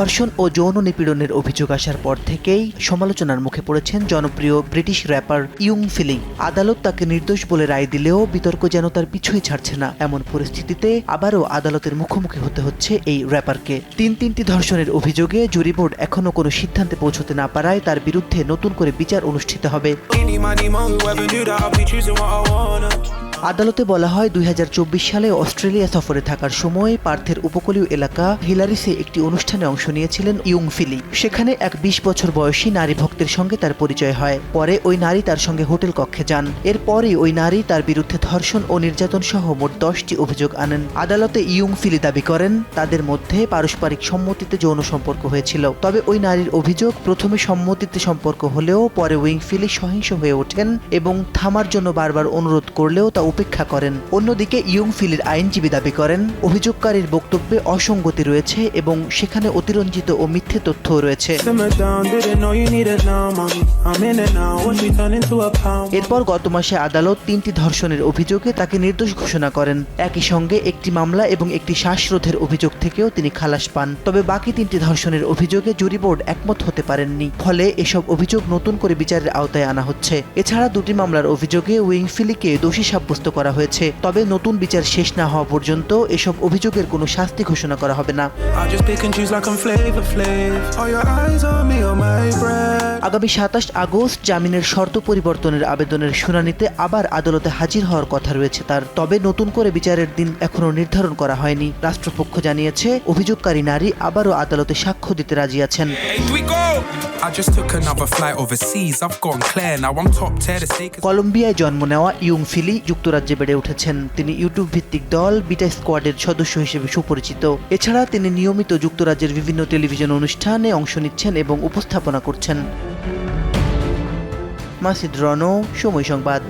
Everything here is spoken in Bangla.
ধর্ষণ ও যৌন নিপীড়নের অভিযোগ আসার পর থেকেই সমালোচনার মুখে পড়েছেন জনপ্রিয় ব্রিটিশ র্যাপার ইয়ং ফিলি। আদালত তাকে নির্দোষ বলে রায় দিলেও বিতর্ক যেন তার পিছুই ছাড়ছে না। এমন পরিস্থিতিতে আবারও আদালতের মুখোমুখি হতে হচ্ছে এই র্যাপারকে। তিনটি ধর্ষণের অভিযোগে জুরি বোর্ড এখনও কোনো সিদ্ধান্তে পৌঁছতে না পারায় তার বিরুদ্ধে নতুন করে বিচার অনুষ্ঠিত হবে। আদালতে বলা হয় 2024 সালে অস্ট্রেলিয়া সফরে থাকার সময় পার্থের উপকূলীয় এলাকা হিলারিসে একটি অনুষ্ঠানে অংশ নিয়েছিলেন ইয়ং ফিলি। সেখানে এক 20 বছর বয়সী নারী ভক্তের সঙ্গে তার পরিচয় হয়। পরে ওই নারী তার সঙ্গে হোটেল কক্ষে যান। এরপরই ওই নারী তার বিরুদ্ধে ধর্ষণ ও নির্যাতন সহ মোট 10টি অভিযোগ আনেন। আদালতে ইয়ং ফিলি দাবি করেন তাদের মধ্যে পারস্পরিক সম্মতিতে যৌন সম্পর্ক হয়েছিল। তবে ওই নারীর অভিযোগ প্রথমে সম্মতিতে সম্পর্ক হলেও পরে ইয়ং ফিলি সহিংস হয়ে ওঠেন এবং থামার জন্য বারবার অনুরোধ করলেও তা উপেক্ষা করেন। অন্যদিকে ইয়ং ফিলির আইনজীবী দাবি করেন অভিযোগকারীর বক্তব্যে অসঙ্গতি রয়েছে এবং সেখানে অতিরঞ্জিত ও মিথ্যে তথ্যও রয়েছে। এরপর গত মাসে আদালত 3টি ধর্ষণের অভিযোগে তাকে নির্দোষ ঘোষণা করেন। একই সঙ্গে একটি মামলা এবং একটি শ্বাসরোধের অভিযোগ থেকেও তিনি খালাস পান। তবে বাকি 3টি ধর্ষণের অভিযোগে জুরি বোর্ড একমত হতে পারেননি। ফলে এসব অভিযোগ নতুন করে বিচারের আওতায় আনা হচ্ছে। এছাড়া 2টি মামলার অভিযোগে ইয়ং ফিলিকে দোষী সাব্যস্ত করা হয়েছে। তবে নতুন বিচার শেষ না হওয়া পর্যন্ত এসব অভিযোগের কোনো শাস্তি ঘোষণা করা হবে না। আগামী 27 আগস্ট জামিনের শর্ত পরিবর্তনের আবেদনের শুনানিতে আবার আদালতে হাজির হওয়ার কথা রয়েছে তার। তবে নতুন করে বিচারের দিন এখনো নির্ধারণ করা হয়নি। রাষ্ট্রপক্ষ জানিয়েছে অভিযোগকারী নারী আবারও আদালতে সাক্ষ্য দিতে রাজি আছেন। কলম্বিয়ায় জন্ম নেওয়া ইয়ং ফিলি যুক্তরাজ্যে বেড়ে উঠেছেন। তিনি ইউটিউব ভিত্তিক দল বিটা স্কোয়াডের সদস্য হিসেবে সুপরিচিত। এছাড়া তিনি নিয়মিত যুক্তরাজ্যের বিভিন্ন টেলিভিশন অনুষ্ঠানে অংশ নিচ্ছেন এবং উপস্থাপনা করছেন। মাসিদ রনো, সময় সংবাদ।